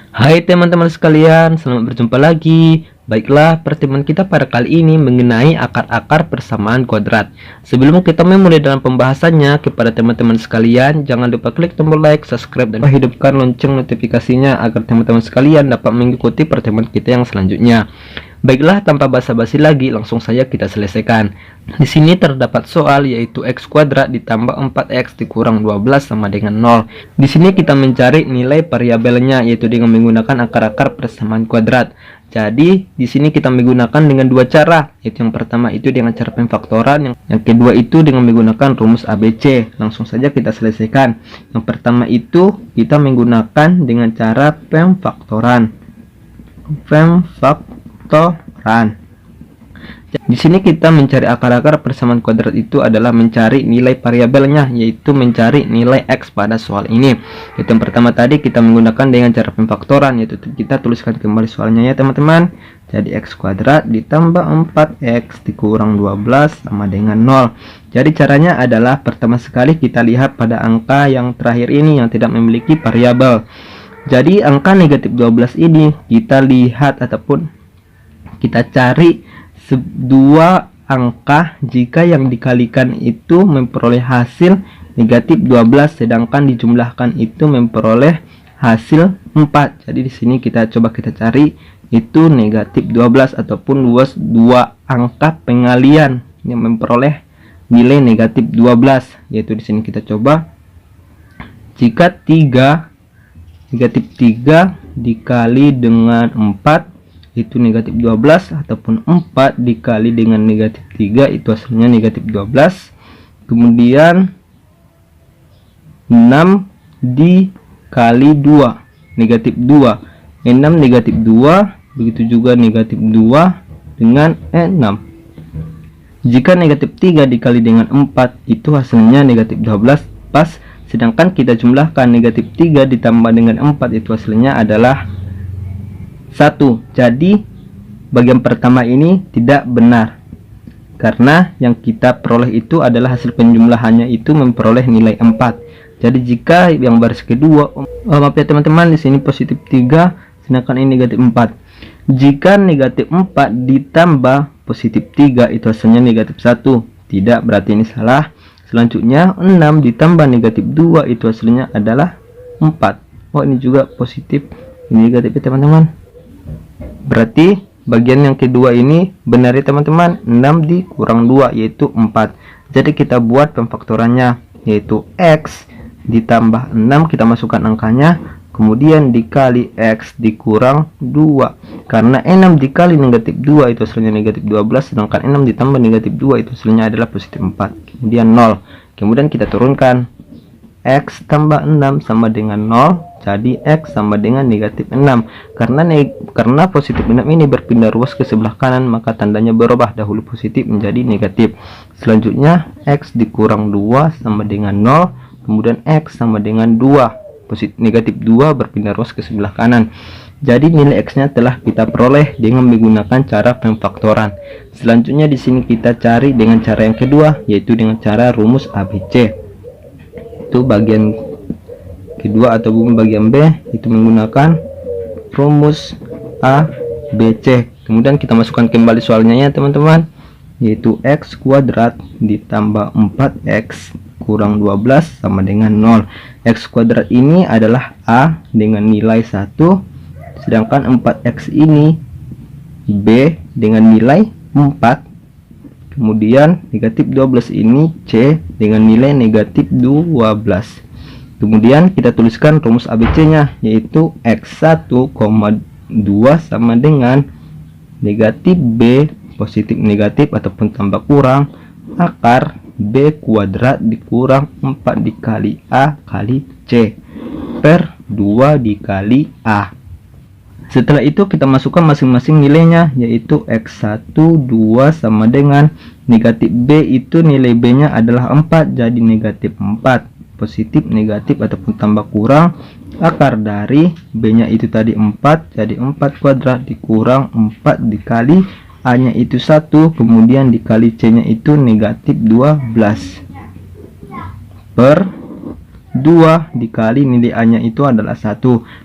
Hai teman-teman sekalian, selamat berjumpa lagi. Baiklah, pertemuan kita pada kali ini mengenai akar-akar persamaan kuadrat. Sebelum kita memulai dalam pembahasannya, kepada teman-teman sekalian, jangan lupa klik tombol like, subscribe, dan hidupkan lonceng notifikasinya agar teman-teman sekalian dapat mengikuti pertemuan kita yang selanjutnya. Baiklah, tanpa basa-basi lagi, langsung saja kita selesaikan. Di sini terdapat soal yaitu x kuadrat ditambah 4x dikurang 12 sama dengan 0. Di sini kita mencari nilai variabelnya yaitu dengan menggunakan akar-akar persamaan kuadrat. Jadi di sini kita menggunakan dengan dua cara, yaitu yang pertama itu dengan cara pemfaktoran, yang kedua itu dengan menggunakan rumus ABC. Langsung saja kita selesaikan. Yang pertama itu kita menggunakan dengan cara pemfaktoran. Di sini kita mencari akar-akar persamaan kuadrat itu adalah mencari nilai variabelnya, yaitu mencari nilai x pada soal ini. Itu yang pertama tadi kita menggunakan dengan cara pemfaktoran, yaitu kita tuliskan kembali soalnya ya teman-teman. Jadi x kuadrat ditambah 4x dikurang 12 sama dengan 0. Jadi caranya adalah pertama sekali kita lihat pada angka yang terakhir ini yang tidak memiliki variabel. Jadi angka negatif 12 ini kita lihat ataupun kita cari dua angka jika yang dikalikan itu memperoleh hasil negatif 12 sedangkan dijumlahkan itu memperoleh hasil 4. Jadi di sini kita coba kita cari itu negatif 12 ataupun dua angka pengalian yang memperoleh nilai negatif 12, yaitu di sini kita coba jika negatif 3 dikali dengan 4 itu negatif 12 ataupun 4 dikali dengan negatif 3 itu hasilnya negatif 12. Kemudian 6 dikali 2 negatif 2, 6 negatif 2, begitu juga negatif 2 dengan 6. Jika negatif 3 dikali dengan 4 itu hasilnya negatif 12 pas, sedangkan kita jumlahkan negatif 3 ditambah dengan 4 itu hasilnya adalah 1. Jadi bagian pertama ini tidak benar karena yang kita peroleh itu adalah hasil penjumlahannya itu memperoleh nilai 4. Jadi jika yang baris kedua, maaf ya teman-teman, di sini positif 3 sedangkan ini negatif 4. Jika negatif 4 ditambah positif 3 itu hasilnya negatif 1. Tidak, berarti ini salah. Selanjutnya 6 ditambah negatif 2 itu hasilnya adalah 4. Oh, ini juga positif, ini negatif ya teman-teman. Berarti bagian yang kedua ini benar ya teman-teman, 6 dikurang 2 yaitu 4. Jadi kita buat pemfaktorannya yaitu x ditambah 6, kita masukkan angkanya, kemudian dikali x dikurang 2. Karena 6 dikali negatif 2 itu hasilnya negatif 12, sedangkan 6 ditambah negatif 2 itu hasilnya adalah positif 4. Kemudian 0. Kemudian kita turunkan, x tambah 6 sama dengan 0. Jadi x sama dengan negatif 6. Karena positif 6 ini berpindah ruas ke sebelah kanan, maka tandanya berubah, dahulu positif menjadi negatif. Selanjutnya x dikurang 2 sama dengan 0. Kemudian x sama dengan 2. Negatif 2 berpindah ruas ke sebelah kanan. Jadi nilai x-nya telah kita peroleh dengan menggunakan cara pemfaktoran. Selanjutnya di sini kita cari dengan cara yang kedua, yaitu dengan cara rumus ABC. Itu bagian kedua ataupun bagian B itu menggunakan rumus A, B, C. Kemudian kita masukkan kembali soalnya ya teman-teman, yaitu x kuadrat ditambah 4x kurang 12 sama dengan 0. X kuadrat ini adalah A dengan nilai 1, sedangkan 4x ini B dengan nilai 4. Kemudian negatif 12 ini C dengan nilai negatif 12. Kemudian kita tuliskan rumus ABC nya, yaitu x1, 2 sama dengan negatif B positif negatif ataupun tambah kurang akar B kuadrat dikurang 4 dikali A kali C per 2 dikali A. Setelah itu kita masukkan masing-masing nilainya, yaitu x1 2 sama dengan negatif B itu nilai B nya adalah 4, jadi negatif 4 positif negatif ataupun tambah kurang akar dari B nya itu tadi 4, jadi 4 kuadrat dikurang 4 dikali A nya itu 1, kemudian dikali C nya itu negatif 12 per 2 dikali nilai A-nya itu adalah 1.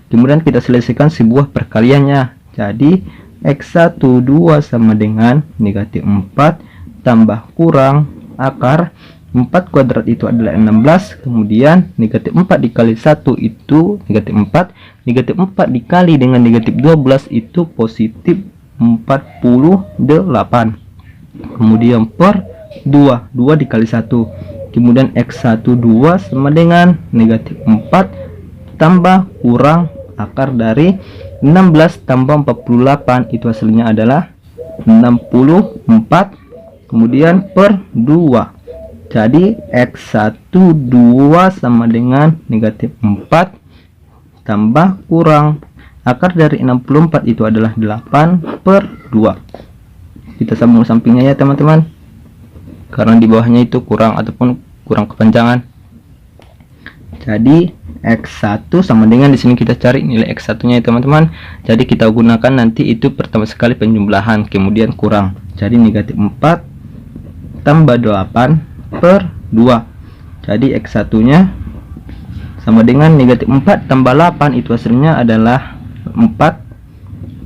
Kemudian kita selesaikan sebuah perkaliannya. Jadi X1 2 sama dengan negatif 4 tambah kurang akar 4 kuadrat itu adalah 16. Kemudian negatif 4 dikali 1 itu negatif 4. Negatif 4 dikali dengan negatif 12 itu positif 48. Kemudian per 2 dikali 1. Kemudian X1 2 sama dengan negatif 4 tambah kurang akar dari 16 tambah 48 itu hasilnya adalah 64. Kemudian per 2. Jadi X1 2 sama dengan negatif 4 tambah kurang akar dari 64 itu adalah 8 per 2. Kita sambung sampingnya ya teman-teman, karena di bawahnya itu kurang ataupun kurang kepanjangan. Jadi X1 sama dengan, di sini kita cari nilai X1 nya ya teman-teman. Jadi kita gunakan nanti itu pertama sekali penjumlahan, kemudian kurang. Jadi negatif 4 tambah 8 per 2. Jadi X1 nya sama dengan negatif 4 tambah 8 itu hasilnya adalah 4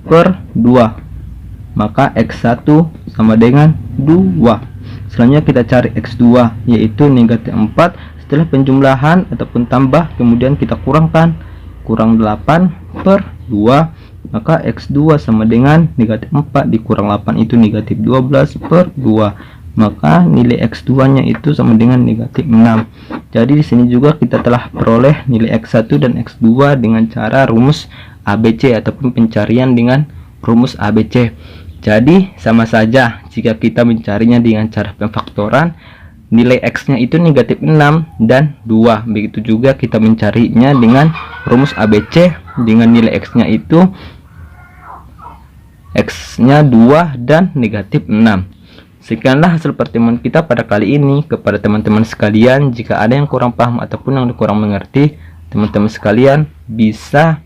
per 2. Maka X1 sama dengan 2. Selanjutnya kita cari X2, yaitu negatif 4 setelah penjumlahan ataupun tambah kemudian kita kurangkan, kurang 8 per 2. Maka X2 sama dengan negatif 4 dikurang 8 itu negatif 12 per 2. Maka nilai X2 nya itu sama dengan negatif 6. Jadi di sini juga kita telah peroleh nilai X1 dan X2 dengan cara rumus ABC ataupun pencarian dengan rumus ABC. Jadi sama saja jika kita mencarinya dengan cara pemfaktoran, nilai X nya itu negatif 6 dan 2. Begitu juga kita mencarinya dengan rumus ABC dengan nilai X nya itu X nya 2 dan negatif 6. Sekianlah hasil pertemuan kita pada kali ini. Kepada teman-teman sekalian, jika ada yang kurang paham ataupun yang kurang mengerti, teman-teman sekalian bisa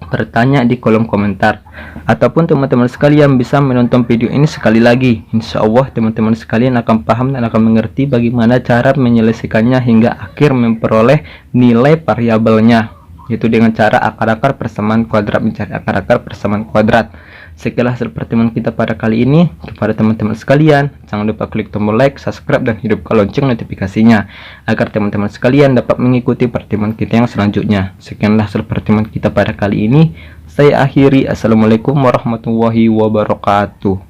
bertanya di kolom komentar, ataupun teman-teman sekalian bisa menonton video ini sekali lagi. Insya Allah teman-teman sekalian akan paham dan akan mengerti bagaimana cara menyelesaikannya hingga akhir memperoleh nilai variabelnya, yaitu dengan cara akar-akar persamaan kuadrat, mencari akar-akar persamaan kuadrat. Sekianlah hasil pertemuan kita pada kali ini. Kepada teman-teman sekalian, jangan lupa klik tombol like, subscribe, dan hidupkan lonceng notifikasinya agar teman-teman sekalian dapat mengikuti pertemuan kita yang selanjutnya. Sekianlah hasil pertemuan kita pada kali ini. Saya akhiri. Assalamualaikum warahmatullahi wabarakatuh.